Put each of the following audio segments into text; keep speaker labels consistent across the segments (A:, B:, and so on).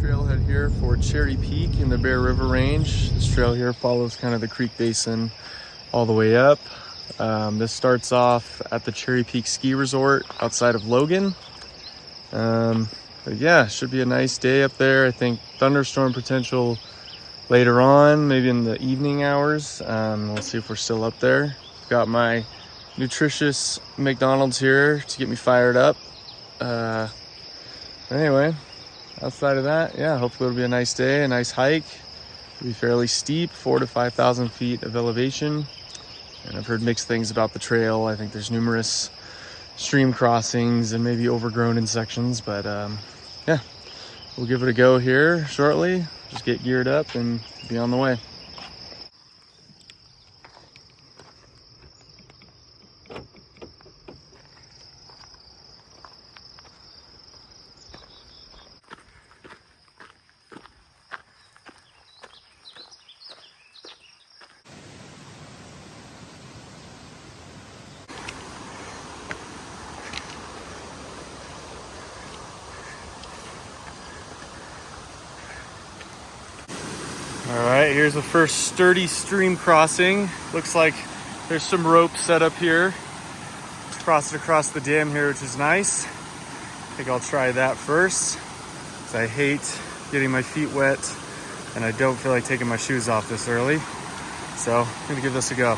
A: trailhead here for Cherry Peak in the Bear River Range. This trail here follows kind of the creek basin all the way up. This starts off at the Cherry Peak Ski Resort outside of Logan. But yeah, should be a nice day up there. I think thunderstorm potential later on, maybe in the evening hours. We'll see if we're still up there. Got my nutritious McDonald's here to get me fired up. Anyway, outside of that, yeah, hopefully it'll be a nice day, a nice hike. It'll be fairly steep, 4,000 to 5,000 feet of elevation. And I've heard mixed things about the trail. I think there's numerous stream crossings and maybe overgrown in sections, but yeah, we'll give it a go here shortly. Just get geared up and be on the way. All right, here's the first sturdy stream crossing. Looks like there's some rope set up here. Cross it across the dam here, which is nice. I think I'll try that first, because I hate getting my feet wet and I don't feel like taking my shoes off this early. So I'm gonna give this a go.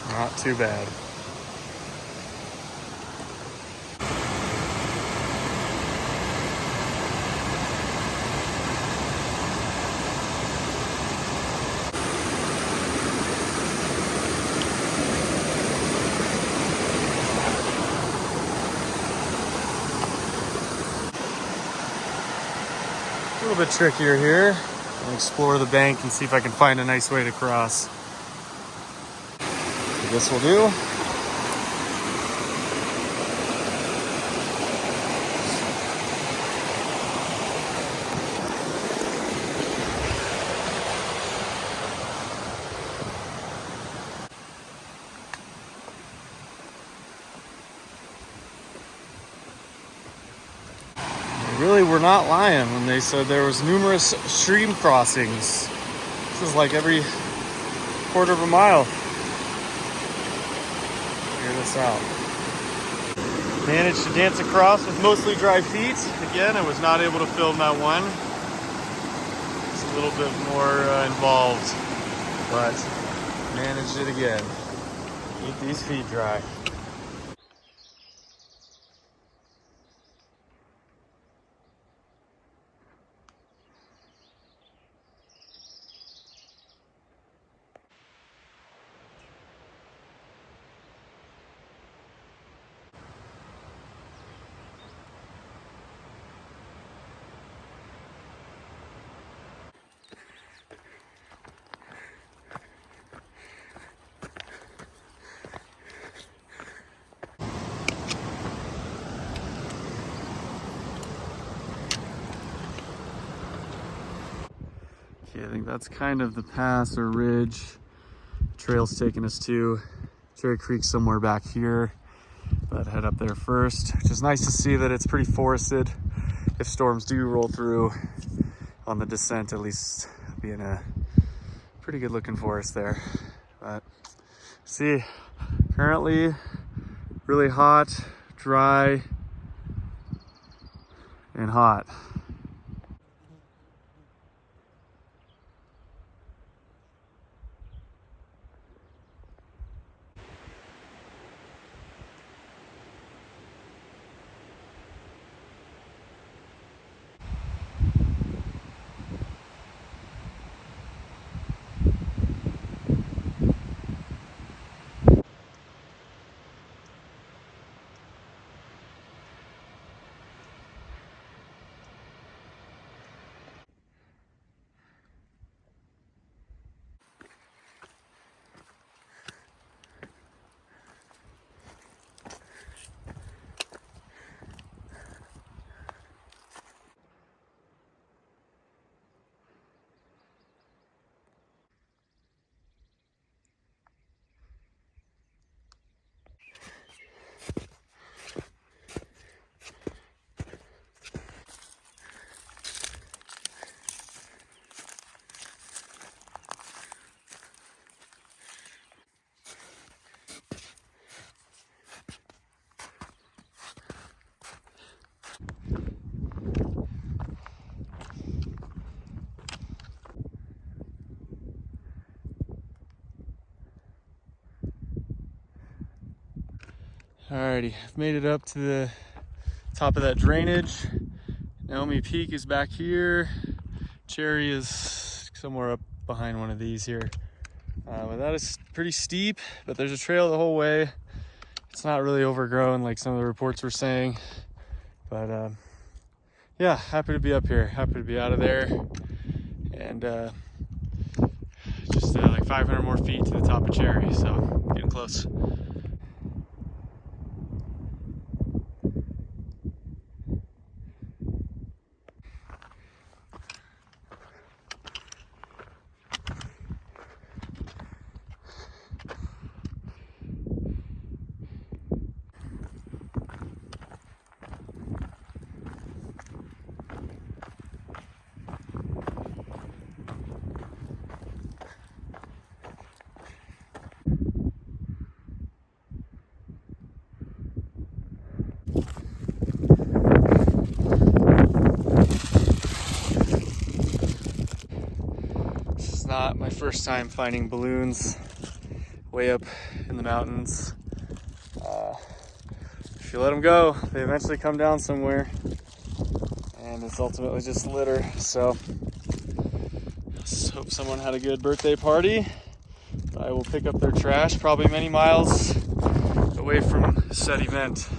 A: Not too bad. A little bit trickier here. I'll explore the bank and see if I can find a nice way to cross. This will do. They really were not lying when they said there was numerous stream crossings. This is like every quarter of a mile. This out. Managed to dance across with mostly dry feet. Again, I was not able to film that one. It's a little bit more involved, but managed it again. Keep these feet dry. Okay, I think that's kind of the pass or ridge trail's taking us to. Cherry Creek somewhere back here, but head up there first, which is nice to see that it's pretty forested. If storms do roll through on the descent, at least be in a pretty good looking forest there. But see, currently really hot, dry, and hot. Alrighty, I've made it up to the top of that drainage. Naomi Peak is back here. Cherry is somewhere up behind one of these here. But that is pretty steep, but there's a trail the whole way. It's not really overgrown like some of the reports were saying. But yeah, happy to be up here, happy to be out of there. And just like 500 more feet to the top of Cherry, so getting close. Not my first time finding balloons way up in the mountains. If you let them go, they eventually come down somewhere, and it's ultimately just litter. So let's hope someone had a good birthday party. I will pick up their trash probably many miles away from said event.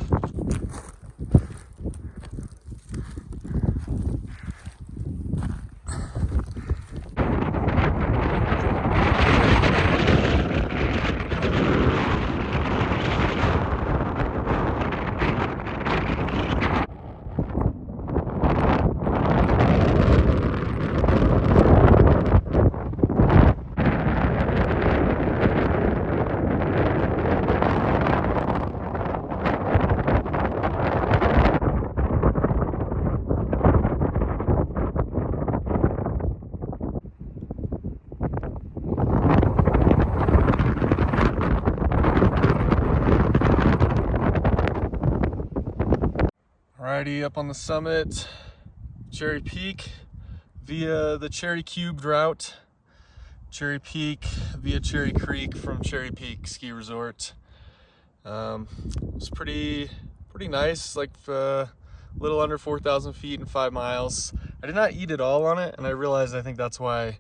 A: Alrighty, up on the summit, Cherry Peak via the Cherry Cubed route. Cherry Peak via Cherry Creek from Cherry Peak Ski Resort. It's pretty nice, like a little under 4,000 feet and 5 miles. I did not eat it all on it, and I realized I think that's why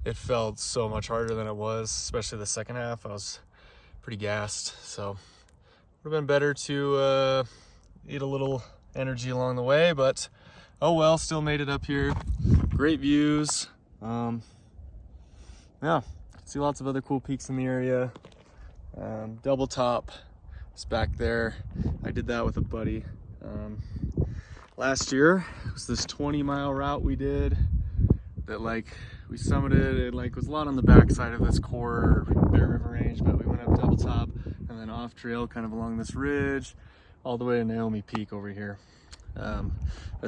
A: it felt so much harder than it was, especially the second half. I was pretty gassed, so would have been better to eat a little energy along the way, but oh well, still made it up here. Great views. Yeah, see lots of other cool peaks in the area. Double Top is back there. I did that with a buddy last year. It was this 20-mile route we did that we summited. It was a lot on the backside of this core Bear River Range, but we went up Double Top and then off trail kind of along this ridge all the way to Naomi Peak over here. I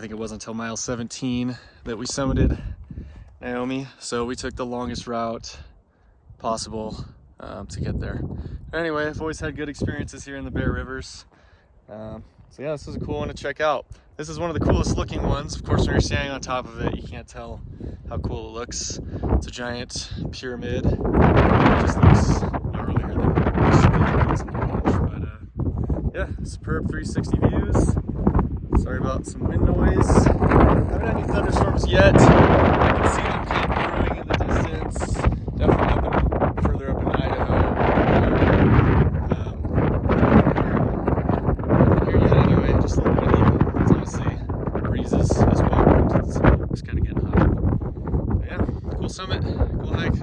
A: think it wasn't until mile 17 that we summited Naomi, so we took the longest route possible to get there. Anyway, I've always had good experiences here in the Bear Rivers. So yeah, this is a cool one to check out. This is one of the coolest looking ones. Of course, when you're standing on top of it, you can't tell how cool it looks. It's a giant pyramid. It just looks gnarlier than most of the others in the range. But yeah, superb 360 views. Sorry about some wind noise. Haven't had any thunderstorms yet. I can see them kind of brewing in the distance. Definitely further up in Idaho. Not here yet anyway, just a little bit even. It's honestly, breezes as well. It's kind of getting hot. But yeah, cool summit, cool hike.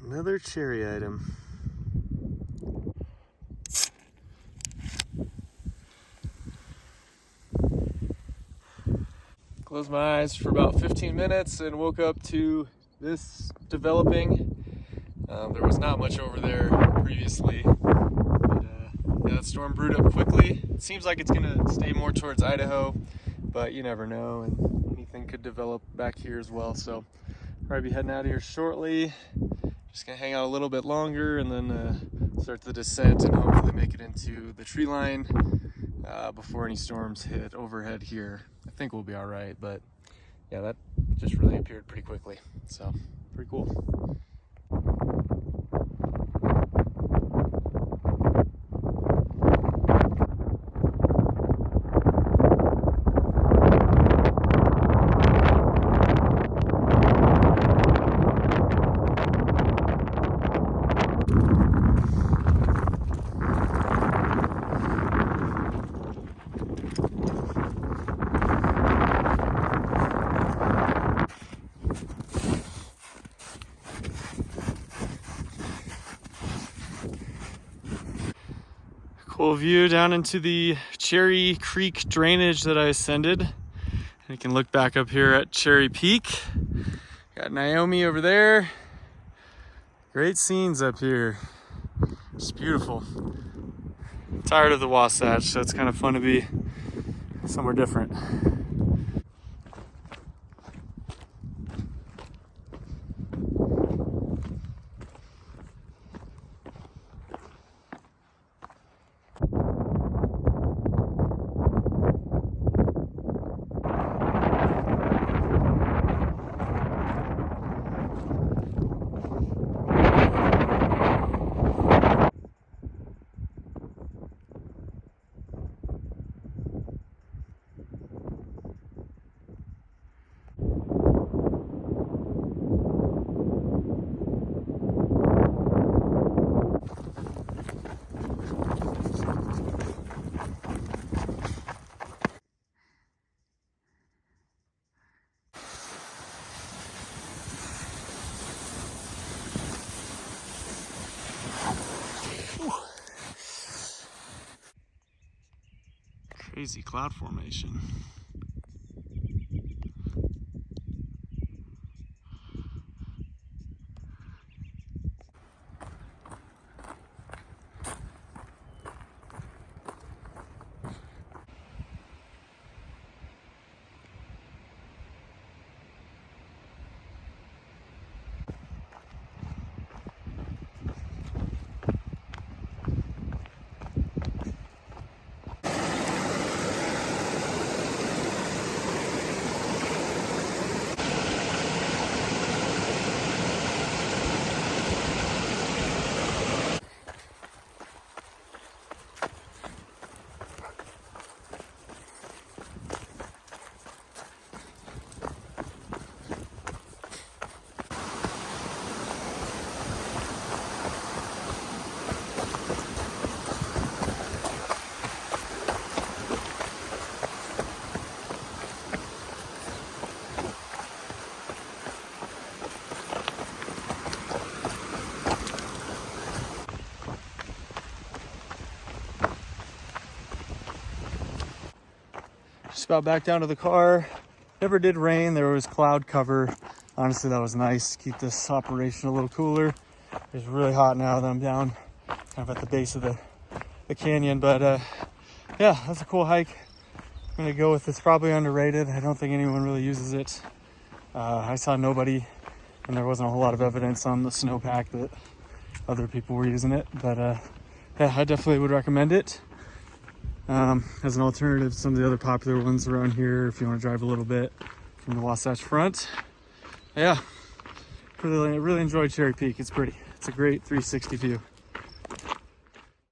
A: Another cherry item. Closed my eyes for about 15 minutes and woke up to this developing. There was not much over there previously. But, yeah, that storm brewed up quickly. It seems like it's gonna stay more towards Idaho, but you never know, and anything could develop back here as well. So probably be heading out of here shortly. Just gonna hang out a little bit longer and then start the descent and hopefully make it into the tree line before any storms hit overhead here. I think we'll be all right, but yeah, that just really appeared pretty quickly. So pretty cool. Cool view down into the Cherry Creek drainage that I ascended. And you can look back up here at Cherry Peak. Got Naomi over there. Great scenes up here. It's beautiful. Tired of the Wasatch, so it's kind of fun to be somewhere different. Crazy cloud formation. Just about back down to the car. Never did rain, there was cloud cover. Honestly, that was nice. Keep this operation a little cooler. It's really hot now that I'm down kind of at the base of the canyon, but yeah, that's a cool hike. I'm gonna go with it's probably underrated. I don't think anyone really uses it. I saw nobody, and there wasn't a whole lot of evidence on the snowpack that other people were using it, but yeah, I definitely would recommend it. As an alternative to some of the other popular ones around here if you want to drive a little bit from the Wasatch Front. Yeah, really enjoyed Cherry Peak. It's pretty. It's a great 360 view.